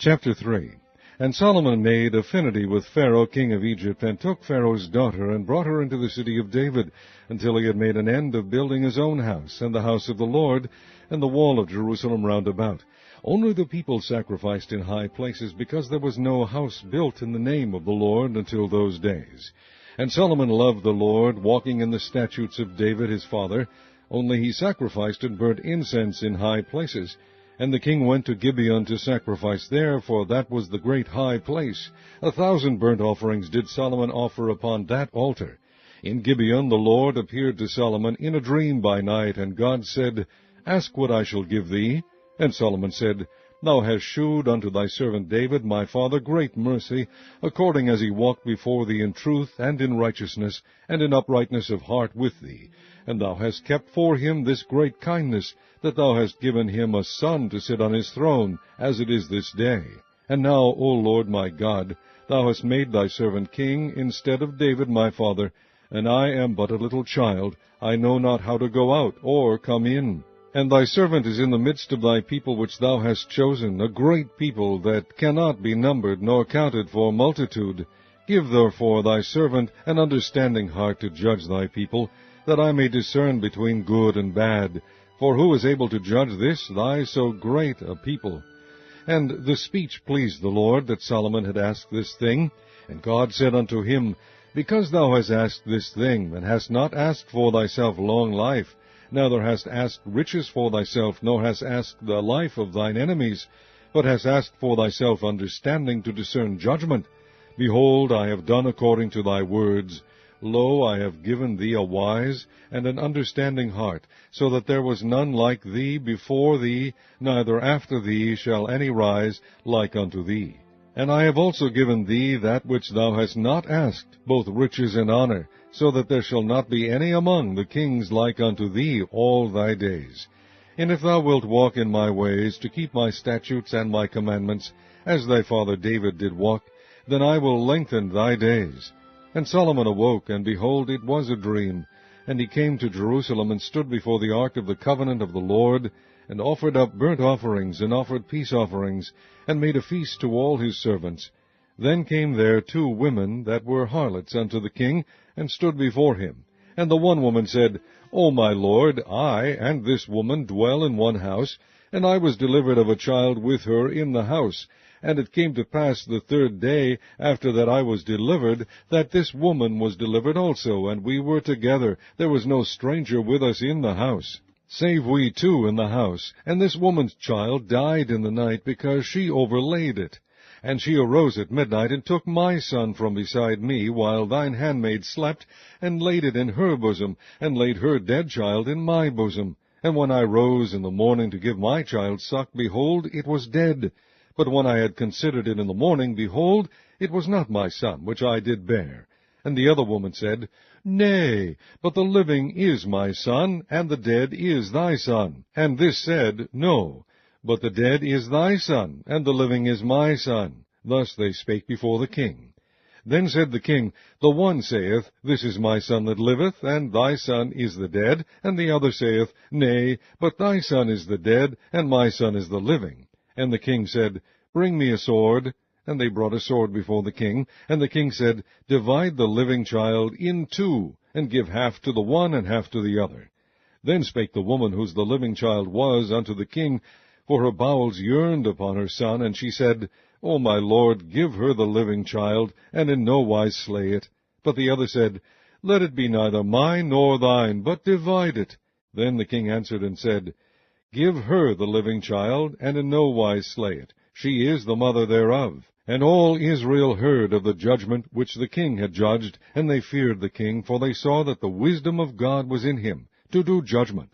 Chapter 3. And Solomon made affinity with Pharaoh king of Egypt, and took Pharaoh's daughter, and brought her into the city of David, until he had made an end of building his own house, and the house of the Lord, and the wall of Jerusalem round about. Only the people sacrificed in high places, because there was no house built in the name of the Lord until those days. And Solomon loved the Lord, walking in the statutes of David his father, only he sacrificed and burnt incense in high places. And the king went to Gibeon to sacrifice there, for that was the great high place. 1,000 burnt offerings did Solomon offer upon that altar. In Gibeon the Lord appeared to Solomon in a dream by night, and God said, Ask what I shall give thee. And Solomon said, Thou hast shewed unto thy servant David my father great mercy, according as he walked before thee in truth, and in righteousness, and in uprightness of heart with thee. And thou hast kept for him this great kindness, that thou hast given him a son to sit on his throne, as it is this day. And now, O Lord my God, thou hast made thy servant king instead of David my father, and I am but a little child, I know not how to go out or come in. And thy servant is in the midst of thy people which thou hast chosen, a great people that cannot be numbered nor counted for multitude. Give therefore thy servant an understanding heart to judge thy people, that I may discern between good and bad. For who is able to judge this, thy so great a people? And the speech pleased the Lord, that Solomon had asked this thing. And God said unto him, Because thou hast asked this thing, and hast not asked for thyself long life, neither hast asked riches for thyself, nor hast asked the life of thine enemies, but hast asked for thyself understanding to discern judgment, behold, I have done according to thy words. Lo, I have given thee a wise and an understanding heart, so that there was none like thee before thee, neither after thee shall any rise like unto thee. And I have also given thee that which thou hast not asked, both riches and honor, so that there shall not be any among the kings like unto thee all thy days. And if thou wilt walk in my ways, to keep my statutes and my commandments, as thy father David did walk, then I will lengthen thy days. And Solomon awoke, and behold, it was a dream. And he came to Jerusalem, and stood before the ark of the covenant of the Lord, and offered up burnt offerings, and offered peace offerings, and made a feast to all his servants. Then came there 2 women that were harlots unto the king, and stood before him. And the one woman said, O my lord, I and this woman dwell in one house, and I was delivered of a child with her in the house. And it came to pass the 3rd day after that I was delivered, that this woman was delivered also, and we were together. There was no stranger with us in the house, save we 2 in the house. And this woman's child died in the night, because she overlaid it. And she arose at midnight, and took my son from beside me, while thine handmaid slept, and laid it in her bosom, and laid her dead child in my bosom. And when I rose in the morning to give my child suck, behold, it was dead. But when I had considered it in the morning, behold, it was not my son, which I did bear. And the other woman said, Nay, but the living is my son, and the dead is thy son. And this said, No, but the dead is thy son, and the living is my son. Thus they spake before the king. Then said the king, The one saith, This is my son that liveth, and thy son is the dead. And the other saith, Nay, but thy son is the dead, and my son is the living. And the king said, Bring me a sword. And they brought a sword before the king. And the king said, Divide the living child in 2, and give half to the one and half to the other. Then spake the woman whose the living child was unto the king, for her bowels yearned upon her son, and she said, O my lord, give her the living child, and in no wise slay it. But the other said, Let it be neither mine nor thine, but divide it. Then the king answered and said, Give her the living child, and in no wise slay it. She is the mother thereof. And all Israel heard of the judgment which the king had judged, and they feared the king, for they saw that the wisdom of God was in him, to do judgment.